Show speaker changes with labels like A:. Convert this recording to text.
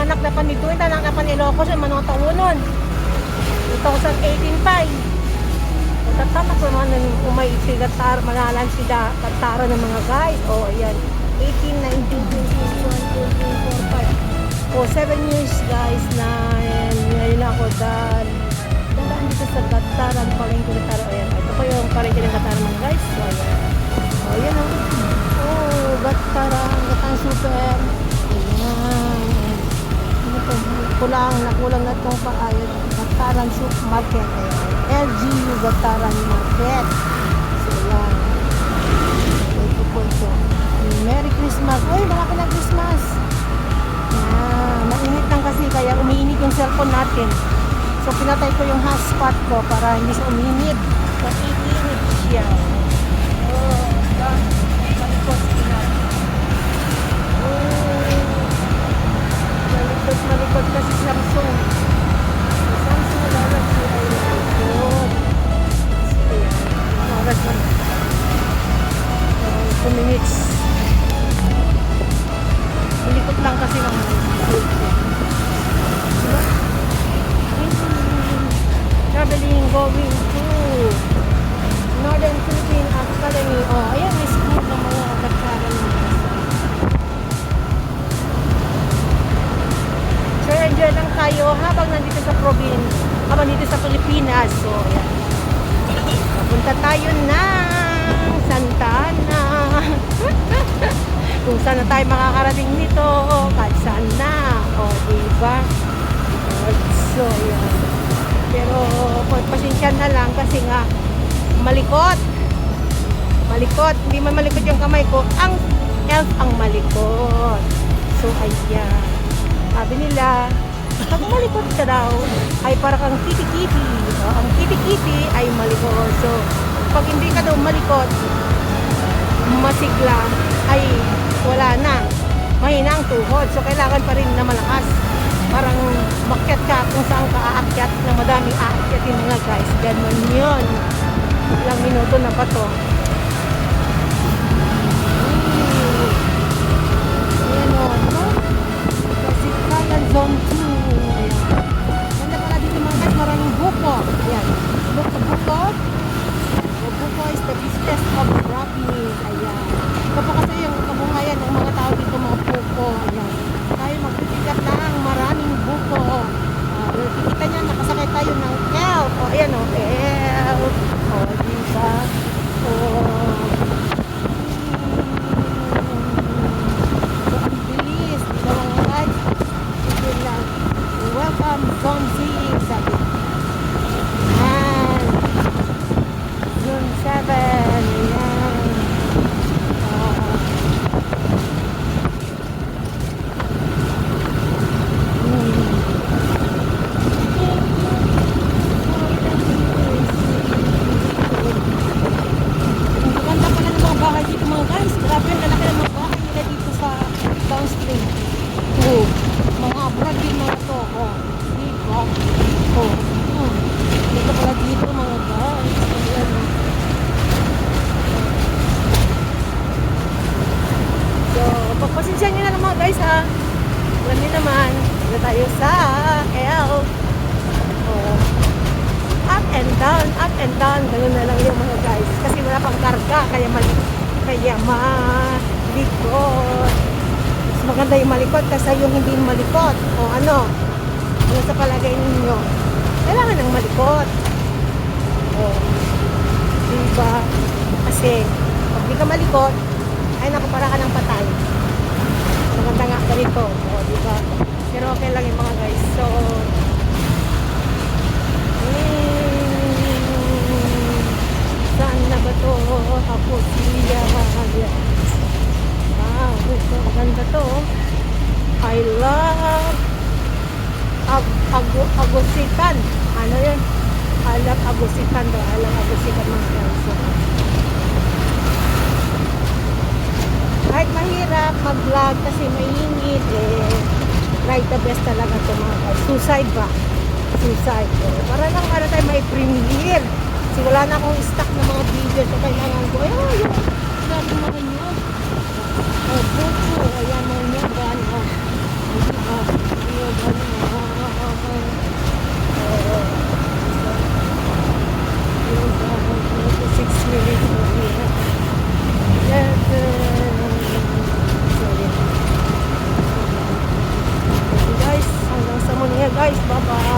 A: anak na panituin, anak na paniloko siya, manong taunon. 2018 pa eh. Tatamak naman ng umay sigatar, malalan sila katara ng mga guys. O, ayan. 18, 19, 20, 21, 22, 23, 24, 5. O, 7 years guys na ngayon ako dahil tandaan dito sa Gataran, Palengke Gataran. Ayan, ito po yung Palengke ng Gataran mga guys. So, ayan. O, ayan o. Oh, Gataran, Gataran Super. Ayan. Ano po, kulang na itong paayot. Gataran Supermarket. Ayan. LGU Gataran Market. So, ayan. Ito po ito. Merry Christmas. Uy, malaki na Christmas. Mainit lang kasi kaya umiinit yung cellphone natin. So, pinatay ko yung hotspot ko para hindi siya uminit. Kasi iinit siya. Oh, God. Malikot sila. Oh, malikot kasi Samsung. Samsung Galaxy ay malikot. Ayan. Oras lang. 2 minutes. Malikot lang kasi ng traveling going to Northern Philippine Academy. Oh, ayan yung school ng mga Gataran. So, enjoy lang tayo habang nandito sa province, habang dito sa Pilipinas. So, ayan. Papunta tayo ng Santa Ana. Kung saan na tayo makakarating nito, kahit saan na. O, diba? So, ayan. Pero, pasensya na lang kasi nga, malikot. Malikot. Hindi man malikot yung kamay ko. Ang elf ang malikot. So, ayan. Sabi nila, pag malikot ka daw, ay para kang kitty-kitty. Ang kitty-kitty ay malikot. So, pag hindi ka daw malikot, masigla, ay wala na. Mahina ang tuhod. So, kailangan pa rin na malakas. Parang makyat ka kung saan ka aakyat na madaming aakyatin mga guys. Ganun yun. Ilang minuto na ba to? Ayan o. Kasi Kayan Zone 2. Ayan. Ganda pala dito mga guys. Maraming buko. Ayan. Buko. Buko is the business of the province. Ayan. Ito po kasi yung kabuhayan ng mga tao dito mga buko. Ayan. Tayo magpipigat ng maraming buko. Kita niya, nakasakay tayo ng elf. O, ayan o, elf. O, diba? O, so, ang bilis. Diba mga guys? Sige lang. Welcome, Zonzi. Sabi. Ayan. Zone 7. Ayan. Pasensya nyo na lang mga guys ha. Alam nyo naman, na tayo sa L. Up and down, up and down. Ganun na lang yung mga guys. Kasi wala pang karga, kaya malikot. Mas maganda yung malikot kasi yung hindi malikot. O ano sa palagay ninyo? Kailangan ng malikot. O, diba? Kasi, pag di ka malikot, ay naku, para ka ng patay. Maganda nga ganito. O, diba? Pero okay lang yung mga guys. So, saan na ba to? Ako siya. Wow, maganda to. I love Agusitan. Ano yun? I love Agusitan daw. I love Agusitan mga guys. So, kahit mahirap mag-vlog kasi mainit try the best talaga ito mga guys. Suicide ba? Suicide. Para lang tayo may premiere. Kasi wala na akong stock ng mga video. So kailangan ko. Ayun. Sabi mga nyo. Buko. Ayan mga nyo. Ayan. guys. Bye-bye.